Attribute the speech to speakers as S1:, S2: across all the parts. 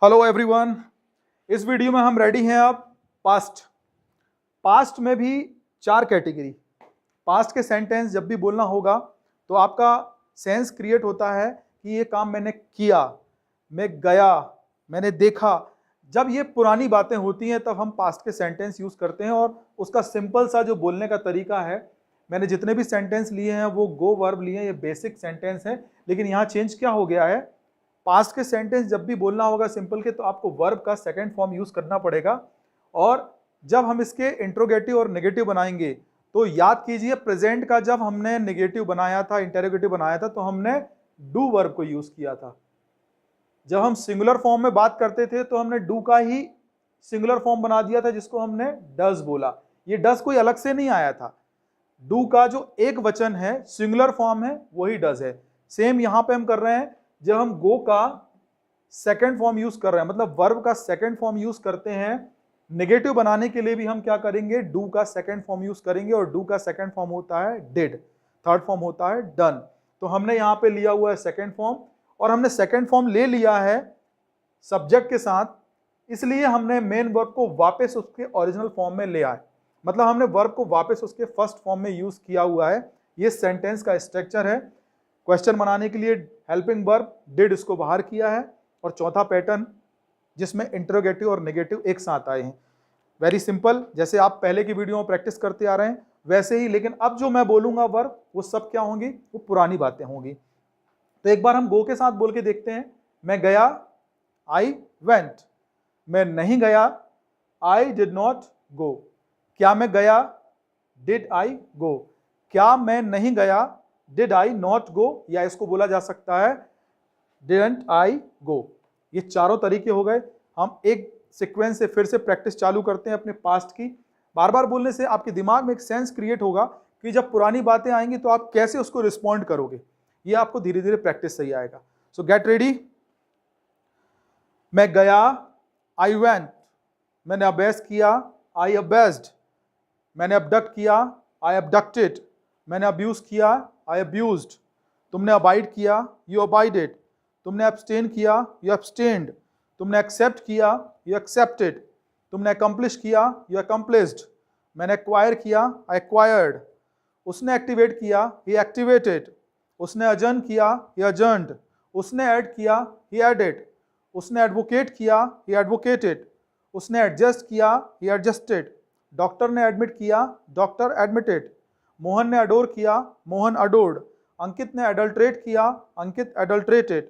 S1: Hello everyone. इस video में हम रेडी हैं। अब पास्ट में भी 4 कैटेगरी। पास्ट के सेंटेंस जब भी बोलना होगा तो आपका सेंस क्रिएट होता है कि ये काम मैंने किया, मैं गया, मैंने देखा। जब ये पुरानी बातें होती हैं तब हम पास्ट के सेंटेंस यूज करते हैं और उसका सिंपल सा जो बोलने का तरीका है, मैंने जितने भी सेंटेंस लिए हैं वो गो वर्ब लिए हैं, ये बेसिक सेंटेंस है। लेकिन यहाँ चेंज क्या हो गया है, पास्ट के सेंटेंस जब भी बोलना होगा सिंपल के तो आपको वर्ब का सेकंड फॉर्म यूज करना पड़ेगा। और जब हम इसके इंट्रोगेटिव और नेगेटिव बनाएंगे तो याद कीजिए, प्रेजेंट का जब हमने नेगेटिव बनाया था, इंटेरोगेटिव बनाया था, तो हमने डू वर्ब को यूज किया था। जब हम सिंगुलर फॉर्म में बात करते थे तो हमने डू का ही सिंगुलर फॉर्म बना दिया था, जिसको हमने डज बोला। ये डज कोई अलग से नहीं आया था। डू का जो एक वचन है, सिंगुलर फॉर्म है, वही डज है। सेम यहां पे हम कर रहे हैं। जब हम गो का सेकंड फॉर्म यूज कर रहे हैं, मतलब वर्ब का सेकंड फॉर्म यूज करते हैं, नेगेटिव बनाने के लिए भी हम क्या करेंगे, डू का सेकंड फॉर्म यूज करेंगे। और डू का सेकंड फॉर्म होता है डिड, थर्ड फॉर्म होता है डन। तो हमने यहां पे लिया हुआ है सेकंड फॉर्म, और हमने सेकंड फॉर्म ले लिया है सब्जेक्ट के साथ, इसलिए हमने मेन वर्ब को वापस उसके ओरिजिनल फॉर्म में ले आए। मतलब हमने वर्ब को वापस उसके फर्स्ट फॉर्म में यूज किया हुआ है। ये सेंटेंस का स्ट्रक्चर है। क्वेश्चन बनाने के लिए हेल्पिंग वर्ब डिड इसको बाहर किया है, और चौथा पैटर्न जिसमें इंटरोगेटिव और नेगेटिव एक साथ आए हैं। वेरी सिंपल, जैसे आप पहले की वीडियो में प्रैक्टिस करते आ रहे हैं वैसे ही। लेकिन अब जो मैं बोलूंगा वर्ब, वो सब क्या होंगी, वो पुरानी बातें होंगी। तो एक बार हम गो के साथ बोल के देखते हैं। मैं गया, आई वेंट। मैं नहीं गया, आई डिड नॉट गो। क्या मैं गया, डिड आई गो। क्या मैं नहीं गया, डिड आई नॉट गो, या इसको बोला जा सकता है डिडंट आई गो। ये चारों तरीके हो गए। हम एक सीक्वेंस से फिर से प्रैक्टिस चालू करते हैं अपने पास्ट की। बार बार बोलने से आपके दिमाग में एक सेंस क्रिएट होगा कि जब पुरानी बातें आएंगी तो आप कैसे उसको रिस्पॉन्ड करोगे। ये आपको धीरे धीरे प्रैक्टिस सही आएगा। सो गेट रेडी। मैं गया, आई वेंट। मैंने अबेस किया, आई अबेस्ड। मैंने अबडक्ट किया, आई अबडक्टेड। मैंने अब्यूज किया, आई अब्यूज्ड। तुमने अबाइड किया, यू अबाइडेड। तुमने एब्सटेन किया, यू एब्सटेन्ड। तुमने एक्सेप्ट किया, यू एक्सेप्टेड। तुमने अकम्प्लिश किया, यू अकम्प्लिश्ड। मैंने एक्वायर किया, आई एक्वायर्ड। उसने एक्टिवेट किया, ही एक्टिवेटेड। उसने अजर्न किया, ही अजर्नड। उसने ऐड किया, ही एडेड। उसने एडवोकेट किया, ही एडवोकेटेड। उसने एडजस्ट किया, ही एडजस्टेड। डॉक्टर ने एडमिट किया, डॉक्टर एडमिटेड। मोहन ने अडोर किया, मोहन अडोर्ड। अंकित ने एडल्ट्रेट किया, अंकित एडल्ट्रेटेड।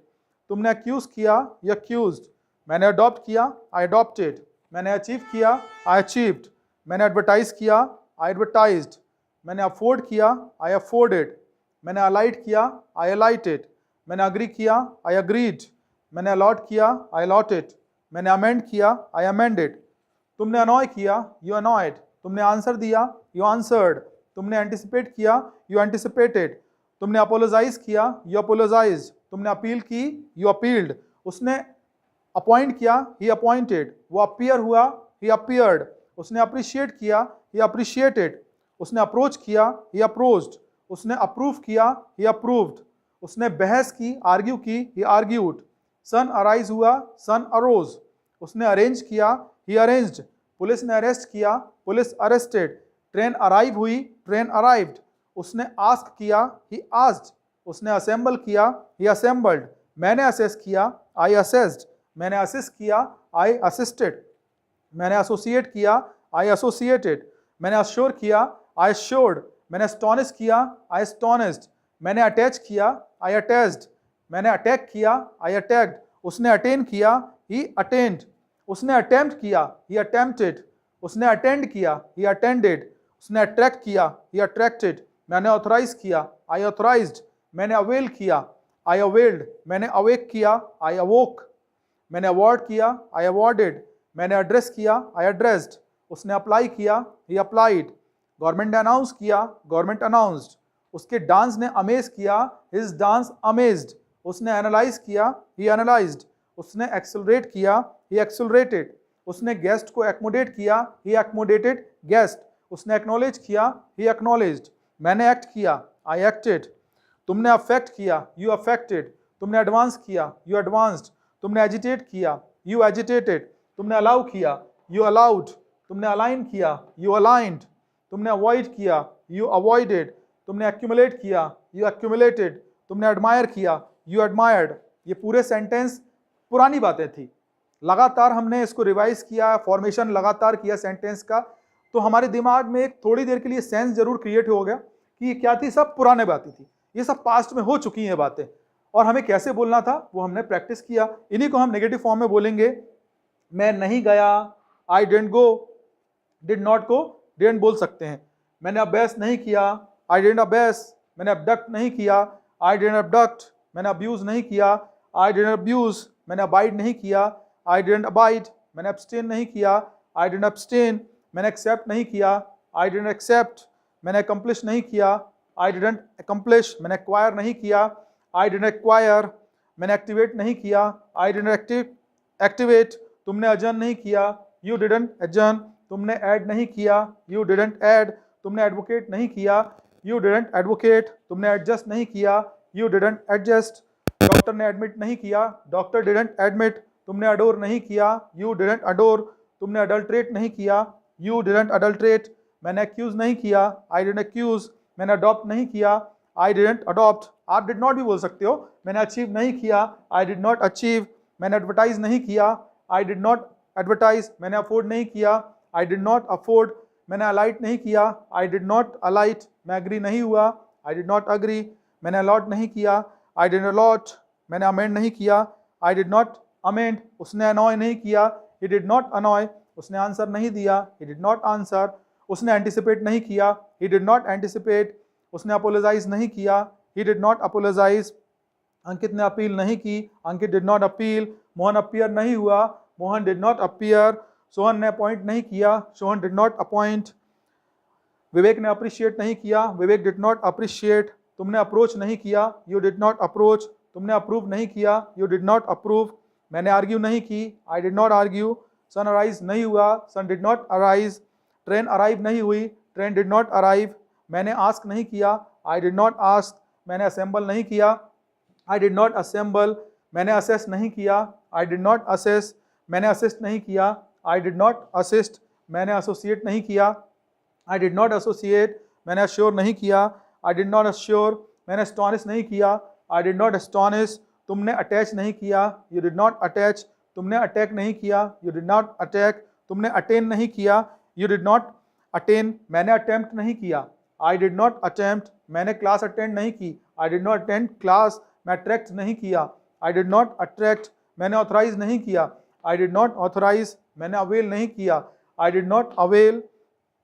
S1: तुमने अक्यूज किया, यू अक्यूज्ड। मैंने अडॉप्ट किया, आई अडॉप्टेड। मैंने अचीव किया, आई अचीव्ड। मैंने एडवर्टाइज किया, आई एडवर्टाइज्ड। मैंने अफोर्ड किया, आई अफोर्डेड। मैंने अलाइट किया, आई अलाइटेड। मैंने अग्री किया, आई अग्रीड। मैंने अलॉट किया, आई अलॉटेड। मैंने अमेंड किया, आई अमेंडेड। तुमने अनॉय किया, यू अनॉयड। तुमने आंसर दिया, यू आंसर्ड। तुमने एंटिसिपेट किया, यू एंटिसिपेटेड। तुमने अपोलोजाइज किया, यू अपोलोजाइज। तुमने अपील की, यू अपील्ड। उसने अपॉइंट किया, ही अपॉइंटेड। वो अपीयर हुआ, ही अपीयर्ड। उसने अप्रिशिएट किया, ही अप्रिशिएटेड। उसने अप्रोच किया, ही अप्रोच्ड। उसने अप्रूव किया, ही अप्रूव्ड। उसने बहस की, आर्ग्यू की, ही आर्ग्यूड। सन अराइज हुआ, सन अरोज। उसने अरेंज किया, ही अरेंज्ड। पुलिस ने अरेस्ट किया, पुलिस अरेस्टेड। ट्रेन अराइव हुई, ट्रेन अराइव्ड। उसने आस्क किया, ही आस्क्ड। उसने असेंबल किया, ही असेंबल्ड। मैंने असेस किया, आई असेस्ड। मैंने असिस्ट किया, आई असिस्टेड। मैंने एसोसिएट किया, आई एसोसिएटेड। मैंने अश्योर किया, आई अश्योर्ड। मैंने एस्टोनिश किया, आई एस्टोनिश्ड। मैंने अटैच किया, आई अटैच्ड। मैंने अटैक किया, आई अटैक्ड। उसने अटेन किया, ही अटेंड। उसने अटेम्प्ट किया, ही अटेम्प्टेड। उसने अटेंड किया, ही अटेंडेड। उसने अट्रैक्ट किया, ही अट्रैक्टेड। मैंने ऑथराइज किया, आई ऑथराइज्ड। मैंने अवेल किया, आई अवेल्ड। मैंने अवेक किया, आई अवोक। मैंने अवार्ड किया, आई अवार्डेड। मैंने एड्रेस किया, आई एड्रेस्ड। उसने अप्लाई किया, ही अप्लाइड। गवर्नमेंट ने अनाउंस किया, गवर्नमेंट अनाउंस्ड। उसके डांस ने अमेज किया, हिज डांस अमेज्ड। उसने एनालाइज किया, ही एनालाइज्ड। उसने एक्सेलरेट किया, ही एक्सेलरेटेड। उसने गेस्ट को एक्मोडेट किया, ही एक्मोडेटेड गेस्ट। उसने एक्नॉलेज किया, ही एक्नॉलेज्ड। मैंने एक्ट किया, आई एक्टेड। तुमने अफेक्ट किया, यू अफेक्टेड। तुमने एडवांस किया, यू एडवांस्ड। तुमने एजिटेट किया, यू एजिटेटेड, तुमने अलाउ किया, यू अलाउड, तुमने अलाइन किया, यू अलाइंड, तुमने अवॉइड किया, यू अवॉइडेड, तुमने एक्यूमुलेट किया, यू एक्यूमुलेटेड, तुमने एडमायर किया, यू एडमायर्ड। ये पूरे सेंटेंस पुरानी बातें थी, लगातार हमने इसको रिवाइज किया, फॉर्मेशन लगातार किया सेंटेंस का, तो हमारे दिमाग में एक थोड़ी देर के लिए सेंस जरूर क्रिएट हो गया कि ये क्या थी, सब पुराने बातें थी, ये सब पास्ट में हो चुकी हैं बातें, और हमें कैसे बोलना था वो हमने प्रैक्टिस किया। इन्हीं को हम नेगेटिव फॉर्म में बोलेंगे। मैं नहीं गया, I didn't go, did not को डिडंट बोल सकते हैं। मैंने अबेस नहीं किया, आई डिडंट अबेस। मैंने अबडक्ट नहीं किया, आई डिडंट अबडक्ट। मैंने अब्यूज नहीं किया, आई डिडंट अब्यूज। मैंने अबाइड नहीं किया, आई डिडंट अबाइड। मैंने अब्सटेन नहीं किया, आई डिडंट अब्सटेन। मैंने एक्सेप्ट नहीं किया, आई डिडंट एक्सेप्ट। मैंने अकम्प्लिश नहीं किया, आई डिडंट अकम्प्लिश। मैंने एक्वायर नहीं किया, आई डिडंट एक्वायर। मैंने एक्टिवेट नहीं किया, आई डिडंट एक्टिवेट। तुमने अजर्न नहीं किया, यू डिडंट अजर्न। तुमने ऐड नहीं किया, यू डिडंट ऐड। तुमने एडवोकेट नहीं किया, यू डिडंट एडवोकेट। तुमने एडजस्ट नहीं किया, यू डिडंट एडजस्ट। डॉक्टर ने एडमिट नहीं किया, डॉक्टर डिडंट एडमिट। तुमने अडोर नहीं किया, यू डिडंट अडोर। तुमने अडल्ट्रेट नहीं किया, यू डिडंट अडल्ट्रेट। मैंने एक्यूज नहीं किया, आई डिडंट एक्यूज। मैंने अडॉप्ट नहीं किया, आई डिडंट अडॉप्ट। आप डिड नॉट भी बोल सकते हो। मैंने अचीव नहीं किया, आई डिड नॉट अचीव। मैंने एडवर्टाइज नहीं किया, आई डिड नॉट एडवर्टाइज। मैंने अफोर्ड नहीं किया, आई डिड नॉट अफोर्ड। मैंने अलाइट नहीं किया, आई डिड नॉट अलाइट। मैं एग्री नहीं हुआ, आई डिड नॉट अग्री। मैंने अलॉट नहीं किया, आई डिड अलॉट। मैंने अमेंड नहीं किया, आई डिड नॉट अमेंड। उसने अनॉय नहीं किया, ही डिड नॉट अनॉय। उसने आंसर नहीं दिया, ही डिड नॉट आंसर। उसने एंटिसिपेट नहीं किया, ही डिड नॉट एंटिसिपेट। उसने अपोलोजाइज नहीं किया, he did not apologise. Ankit ने अपील नहीं की, Ankit did not appeal. Mohan appear नहीं हुआ, Mohan did not appear. Sohan ने अपॉइंट नहीं किया, Sohan did not appoint. Vivek ने अप्रिशिएट नहीं किया, विवेक डिड नॉट अप्रिशिएट। तुमने अप्रोच नहीं किया, यू डिड नॉट अप्रोच। तुमने अप्रूव नहीं किया, यू डिड नॉट अप्रूव। मैंने आर्ग्यू नहीं की, I did not argue. Sun arise नहीं हुआ, sun did not arise. Train arrive नहीं हुई, ट्रेन डिड नॉट अराइव। मैंने आस्क नहीं किया, आई डिड नॉट आस्क। मैंने असेंबल नहीं किया, आई डिड नॉट असेंबल। मैंने असेस नहीं किया, आई डिड नॉट असेस। मैंने असिस्ट नहीं किया, आई डिड नॉट असिस्ट। मैंने एसोसिएट नहीं किया, आई डिड नॉट एसोसिएट। मैंने अश्योर नहीं किया, आई डिड नॉट अश्योर। मैंने एस्टॉनिश नहीं किया, आई डिड नॉट एस्टॉनिश। तुमने अटैच नहीं किया, यू डिड नॉट अटैच। तुमने अटैक नहीं किया, यू डिड नॉट अटैक। तुमने अटेन नहीं किया, यू डिड नॉट अटेन। मैंने अटेम्प्ट नहीं किया, आई डिड नॉट अटेम्प्ट। मैंने क्लास अटेंड नहीं की, I did not attend class. मैं अट्रैक्ट नहीं किया, आई डिड नॉट अट्रैक्ट। मैंने ऑथराइज नहीं किया, आई डिड नॉट ऑथराइज। मैंने अवेल नहीं किया, आई डिड नॉट अवेल।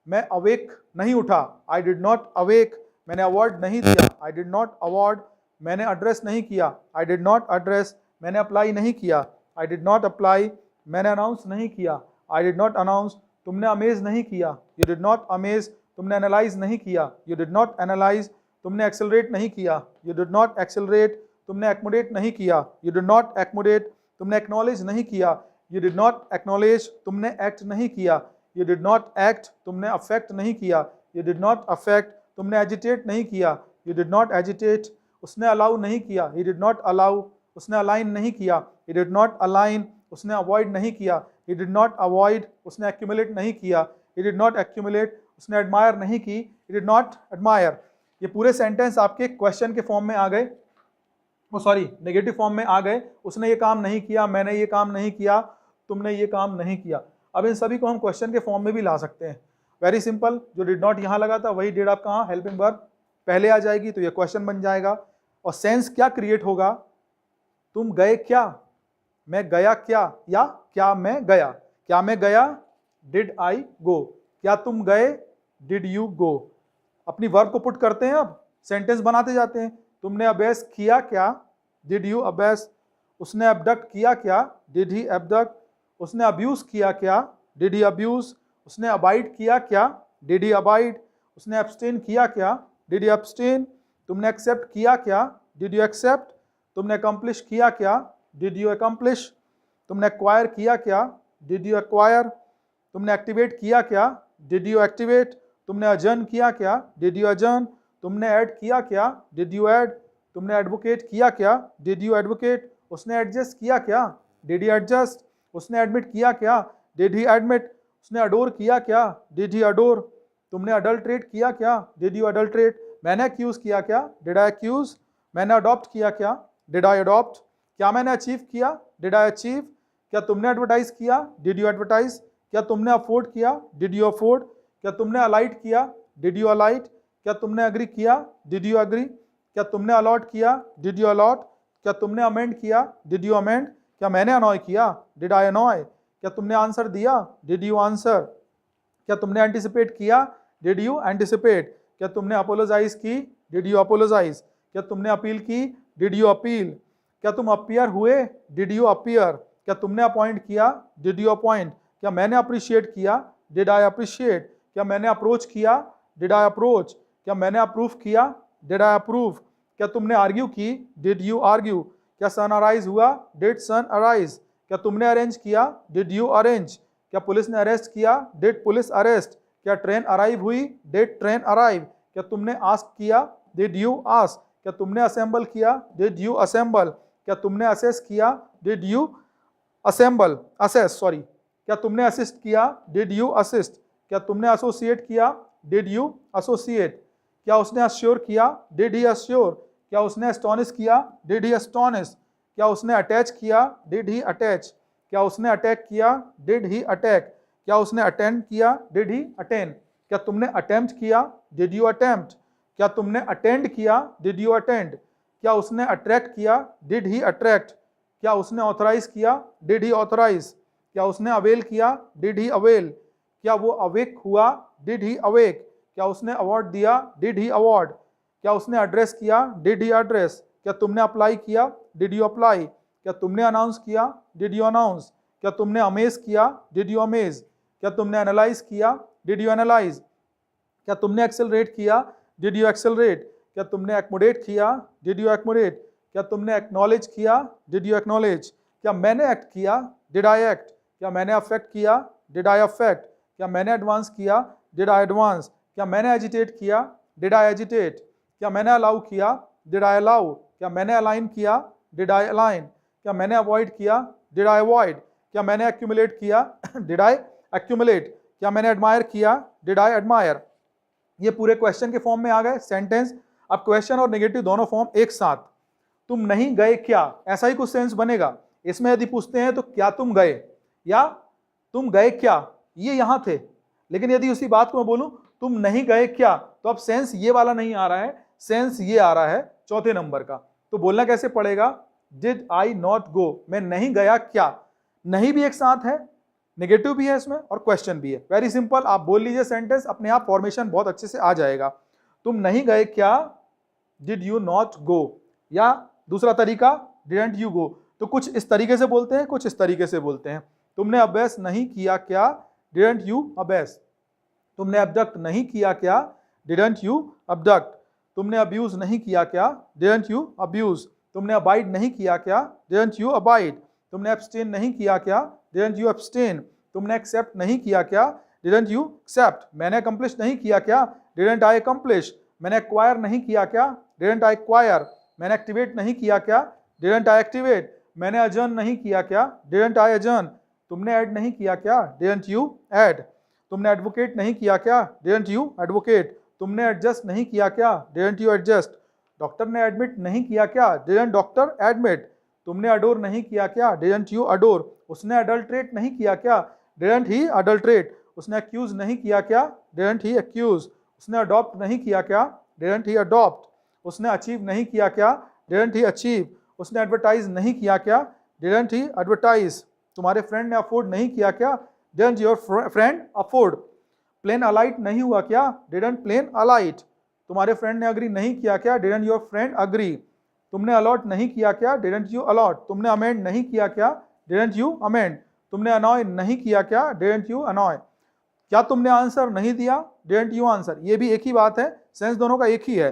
S1: मैं अवेक नहीं उठा, आई डिड नॉट अवेक। मैंने अवार्ड नहीं दिया, आई डिड नॉट अवार्ड। मैंने एड्रेस नहीं किया, आई डिड नॉट एड्रेस। मैंने अप्लाई नहीं किया, आई डिड नॉट अप्लाई। मैंने अनाउंस नहीं किया, आई डिड नॉट अनाउंस। तुमने अमेज नहीं किया, यू डिड नॉट अमेज। तुमने एनालाइज नहीं किया, यू डिड नॉट एनालाइज। तुमने एक्सेलरेट नहीं किया, यू डिड नॉट एक्सेलरेट। तुमने एक्मोडेट नहीं किया, यू डिड नॉट एक्मोडेट। तुमने एक्नॉलेज नहीं किया, यू डिड नॉट एक्नॉलेज। तुमने एक्ट नहीं किया, यू डिड नॉट एक्ट। तुमने अफेक्ट नहीं किया, यू डिड नॉट अफेक्ट। तुमने एजिटेट नहीं किया, यू डिड नॉट एजिटेट। उसने अलाउ नहीं किया, ही डिड नॉट अलाउ। उसने अलाइन नहीं किया, ही डिड नॉट अलाइन। उसने अवॉइड नहीं किया, ही डिड नॉट अवॉइड। उसने एक्यूमुलेट नहीं किया, ही डिड नॉट एक्यूमुलेट। उसने एडमायर नहीं की, ही डिड नॉट एडमायर। ये पूरे सेंटेंस आपके क्वेश्चन के फॉर्म में आ गए, वो सॉरी नेगेटिव फॉर्म में आ गए। उसने ये काम नहीं किया, मैंने ये काम नहीं किया, तुमने ये काम नहीं किया। अब इन सभी को हम क्वेश्चन के फॉर्म में भी ला सकते हैं। वेरी सिंपल, जो डिड नॉट यहाँ लगा था वही डिड आप कहाँ हेल्पिंग वर्ब पहले आ जाएगी, तो ये क्वेश्चन बन जाएगा। और सेंस क्या क्रिएट होगा, तुम गए क्या, मैं गया क्या, या क्या मैं गया। क्या मैं गया, डिड आई गो। क्या तुम गए, डिड यू गो। अपनी वर्ब को पुट करते हैं, अब सेंटेंस बनाते जाते हैं। तुमने अबेस किया क्या, डिड यू अबेस। उसने अबडक्ट किया क्या, डिड ही अबडक्ट। उसने अब्यूज किया क्या, डिड ही अब्यूज। उसने अबाइड किया क्या, डिड ही अबाइड। उसने एब्सटेन किया क्या, डिड ही एब्सटेन। तुमने एक्सेप्ट किया क्या, डिड यू एक्सेप्ट। तुमने अकम्प्लिश किया क्या, डिड यू अकम्प्लिश। तुमने एक्वायर किया क्या, डिड यू एक्वायर। तुमने एक्टिवेट किया क्या, डिड यू एक्टिवेट। तुमने अजर्न किया क्या, डिड यू अजर्न। तुमने ऐड किया क्या, डिड यू ऐड। तुमने एडवोकेट किया क्या, डिड यू एडवोकेट। उसने एडजस्ट किया क्या, डिड यू एडजस्ट। उसने एडमिट किया क्या? Did he admit? उसने अडोर किया क्या? Did he adore? तुमने अडल्ट्रेट किया क्या? Did you adulterate? मैंने अक्यूज किया क्या? Did I accuse? मैंने अडॉप्ट किया क्या? Did I adopt? क्या मैंने अचीव किया? Did I achieve? क्या तुमने एडवर्टाइज किया? Did you advertise? क्या तुमने अफोर्ड किया? Did you afford? क्या तुमने अलाइट किया? Did you alight? क्या तुमने अग्री किया? Did you agree? क्या तुमने अलॉट किया? Did you allot? क्या तुमने अमेंड किया? Did you amend? क्या मैंने अनॉय किया? Did I annoy? क्या तुमने आंसर दिया? Did you answer? क्या तुमने एंटिसिपेट किया? Did you anticipate? क्या तुमने अपोलोजाइज की? Did you apologise? क्या तुमने अपील की? Did you appeal? क्या तुम अपीयर हुए? Did you appear? क्या तुमने अपॉइंट किया? Did you appoint? क्या मैंने अप्रिशिएट किया? Did I appreciate? क्या मैंने अप्रोच किया? Did I approach? क्या मैंने अप्रूव किया? Did I approve? क्या तुमने आर्ग्यू की? Did you argue? क्या सन अराइज हुआ? Did sun arise? क्या तुमने अरेंज किया? Did you arrange? क्या पुलिस ने अरेस्ट किया? Did police arrest? क्या ट्रेन अराइव हुई? Did train arrive? क्या तुमने आस्क किया? Did you ask? क्या तुमने असेंबल किया? Did you assemble? क्या तुमने असेस किया? Did you assemble assess sorry? क्या तुमने असिस्ट किया? Did you assist? क्या तुमने एसोसिएट किया? Did you associate? क्या उसने अश्योर किया? Did he assure? क्या उसने एस्टोनिश किया? Did he astonish? क्या उसने अटैच किया? Did he attach? क्या उसने अटैक किया? Did he attack? क्या उसने अटेंड किया? Did he attend? क्या तुमने अटेम्प्ट किया? Did you attempt? क्या तुमने अटेंड किया? Did you attend? क्या उसने अट्रैक्ट किया? Did he attract? क्या उसने ऑथराइज किया? Did he authorise? क्या उसने अवेल किया? Did he avail? क्या वो अवेक हुआ? Did he awake? क्या उसने अवार्ड दिया? Did he award? क्या उसने एड्रेस किया? Did he address? क्या तुमने अप्लाई किया? Did you apply? क्या तुमने अनाउंस किया? Did you announce? क्या तुमने अमेज किया? Did you amaze? क्या तुमने एनालाइज किया? Did you analyse? क्या तुमने एक्सेलरेट किया? Did you accelerate? क्या तुमने एक्मोडेट किया? Did you accommodate? क्या तुमने एक्नॉलेज किया? Did you acknowledge? क्या मैंने एक्ट किया? Did I act? क्या मैंने अफेक्ट किया? Did I affect? क्या मैंने एडवांस किया? Did I advance? क्या मैंने एजिटेट किया? Did I agitate? क्या मैंने अलाउ किया? Did I allow? क्या मैंने अलाइन किया? Did I align? क्या मैंने अवॉइड किया? Did I avoid? क्या मैंने एक्यूमुलेट किया? Did I accumulate? क्या मैंने एडमायर किया? Did I admire? ये पूरे क्वेश्चन के फॉर्म में आ गए सेंटेंस। अब क्वेश्चन और नेगेटिव दोनों फॉर्म एक साथ। तुम नहीं गए क्या, ऐसा ही कुछ सेंस बनेगा। इसमें यदि पूछते हैं तो क्या तुम गए या तुम गए क्या, ये यहां थे। लेकिन यदि उसी बात को मैं बोलूं तुम नहीं गए क्या, तो अब सेंस ये वाला नहीं आ रहा है, सेंस ये आ रहा है चौथे नंबर का। तो बोलना कैसे पड़ेगा? डिड आई नॉट गो, मैं नहीं गया क्या। नहीं भी एक साथ है, नेगेटिव भी है इसमें और क्वेश्चन भी है। वेरी सिंपल, आप बोल लीजिए सेंटेंस, अपने आप फॉर्मेशन बहुत अच्छे से आ जाएगा। तुम नहीं गए क्या, डिड यू नॉट गो। या दूसरा तरीका, डिडंट यू गो। तो कुछ इस तरीके से बोलते हैं, कुछ इस तरीके से बोलते हैं। तुमने अभ्यास नहीं किया क्या, डिडंट यू अभ्यास। तुमने अबडक्ट नहीं किया क्या, डिडंट यू अबडक्ट। तुमने अब्यूज नहीं किया क्या, डिडंट यू अब्यूज। तुमने अबाइड नहीं किया क्या, डिडंट यू अबाइड। तुमने एब्सटेन नहीं किया क्या, डिडंट यू एब्सटेन। तुमने एक्सेप्ट नहीं किया क्या, डिडंट यू एक्सेप्ट। मैंने अकम्प्लिश नहीं किया क्या, डिडंट आई अकम्प्लिश। मैंने एक्वायर नहीं किया क्या, डिडंट आई एक्वायर। मैंने एक्टिवेट नहीं किया क्या, डिडंट आई एक्टिवेट। मैंने अजर्न नहीं किया क्या, डिडंट आई अजर्न। तुमने ऐड नहीं किया क्या, डिडंट यू ऐड। तुमने एडवोकेट नहीं किया क्या, डिडंट यू एडवोकेट। तुमने एडजस्ट नहीं किया क्या, डिडंट यू एडजस्ट। डॉक्टर ने एडमिट नहीं किया क्या, डिडंट डॉक्टर एडमिट। तुमने अडोर नहीं किया क्या, डिडंट यू अडोर। उसने अडल्ट्रेट नहीं किया क्या, डिडंट ही अडल्ट्रेट। उसने अक्यूज नहीं किया क्या, डिडंट ही अक्यूज। उसने अडॉप्ट नहीं किया क्या, डिडंट ही अडॉप्ट। उसने अचीव नहीं किया क्या, डिडंट ही अचीव। उसने एडवर्टाइज नहीं किया क्या, डिडंट ही एडवर्टाइज। तुम्हारे फ्रेंड ने अफोर्ड नहीं किया क्या, didn't your friend afford. Plane alight नहीं हुआ क्या, डिडंट प्लेन अलाइट। तुम्हारे फ्रेंड ने अग्री नहीं किया क्या, डिडंट योर फ्रेंड अग्री। तुमने अलॉट नहीं किया क्या, डिडंट यू अलॉट। तुमने अमेंड नहीं किया क्या, डिडंट यू अमेंड। तुमने अनॉय नहीं किया क्या, डिडंट यू अनॉय। क्या तुमने आंसर नहीं दिया, डिडंट यू आंसर। ये भी एक ही बात है, सेंस दोनों का एक ही है।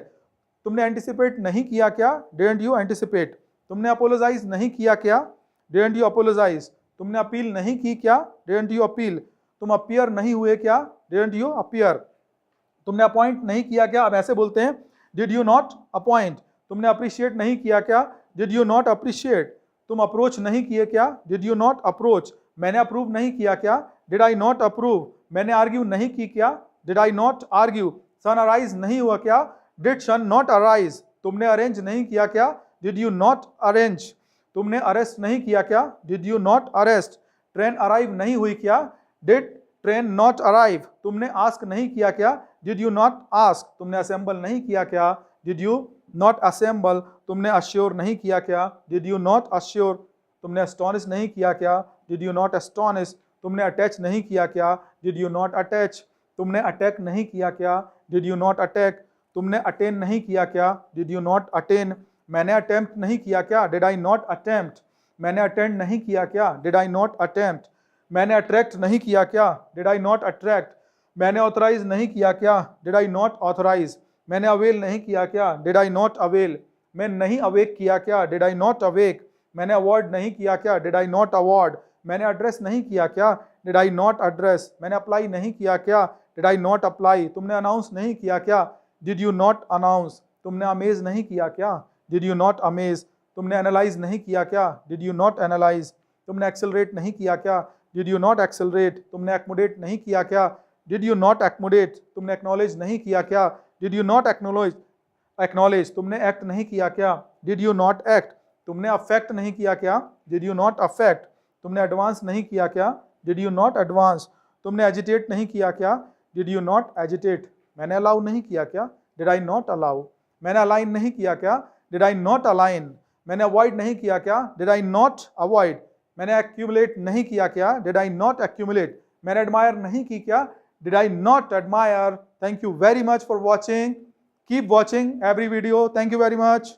S1: तुमने एंटिसिपेट नहीं किया क्या, डिडंट यू एंटिसिपेट। तुमने अपोलोजाइज नहीं किया क्या, डिडंट यू अपोलोजाइज। तुमने अपील नहीं की क्या, डिडंट यू अपील। तुम अपीयर नहीं हुए क्या, डिडंट यू अपीयर। तुमने अपॉइंट नहीं किया क्या, अब ऐसे बोलते हैं डिड यू नॉट अपॉइंट। तुमने अप्रिशिएट नहीं किया क्या, डिड यू नॉट अप्रिशिएट। तुम अप्रोच नहीं किए क्या, डिड यू नॉट अप्रोच। मैंने अप्रूव नहीं किया क्या? Did I not approve. मैंने आर्ग्यू नहीं की क्या? Did I not argue. Sun arise नहीं हुआ क्या? Did sun not arise. तुमने अरेंज नहीं किया क्या? Did you not arrange. तुमने अरेस्ट नहीं किया क्या? Did you not arrest. Train arrive नहीं हुई क्या? Did train not arrive. तुमने आस्क नहीं किया क्या? Did you not ask. तुमने असेंबल नहीं किया क्या? Did you not assemble. तुमने अश्योर नहीं किया क्या? Did you not assure. तुमने एस्टोनिश नहीं किया क्या? Did you not astonish. तुमने अटैच नहीं किया क्या? Did you not attach. तुमने अटैक नहीं किया क्या? Did you not attack. तुमने अटेन नहीं किया क्या? Did you not attain. मैंने अटेम्प्ट नहीं किया क्या? Did I not attempt. मैंने अटेंड नहीं किया क्या? Did I not attempt. मैंने अट्रैक्ट नहीं किया क्या? Did I not attract. मैंने ऑथराइज नहीं किया क्या? Did I not authorise. मैंने अवेल नहीं किया क्या? Did I not avail. मैं नहीं अवेक किया क्या? Did I not awake. मैंने अवॉर्ड नहीं किया क्या? Did I not award. मैंने एड्रेस नहीं किया क्या? Did I not address. मैंने अप्लाई नहीं किया क्या? Did I not apply. तुमने अनाउंस नहीं किया क्या? Did you not announce. तुमने अमेज नहीं किया क्या? Did you not amaze. तुमने एनालाइज नहीं किया क्या? Did you not analyse. तुमने एक्सेलरेट नहीं किया क्या? Did you not accelerate. तुमने एक्मोडेट नहीं किया क्या? Did you not accommodate. तुमने एक्नॉलेज नहीं किया क्या? Did you not acknowledge. Acknowledge. तुमने एक्ट नहीं किया क्या? Did you not act. तुमने अफेक्ट नहीं किया क्या? Did you not affect. तुमने एडवांस नहीं किया क्या? Did you not advance. तुमने एजिटेट नहीं किया क्या? Did you not agitate. मैंने अलाउ नहीं किया क्या? Did I not allow. मैंने अलाइन नहीं किया क्या? Did I not align. मैंने अवॉइड नहीं किया क्या? Did I not avoid. मैंने एक्यूमुलेट नहीं किया क्या? Did I not accumulate. मैंने एडमायर नहीं की क्या? Did I not admire. Thank you very much for watching. Keep watching every video. Thank you very much.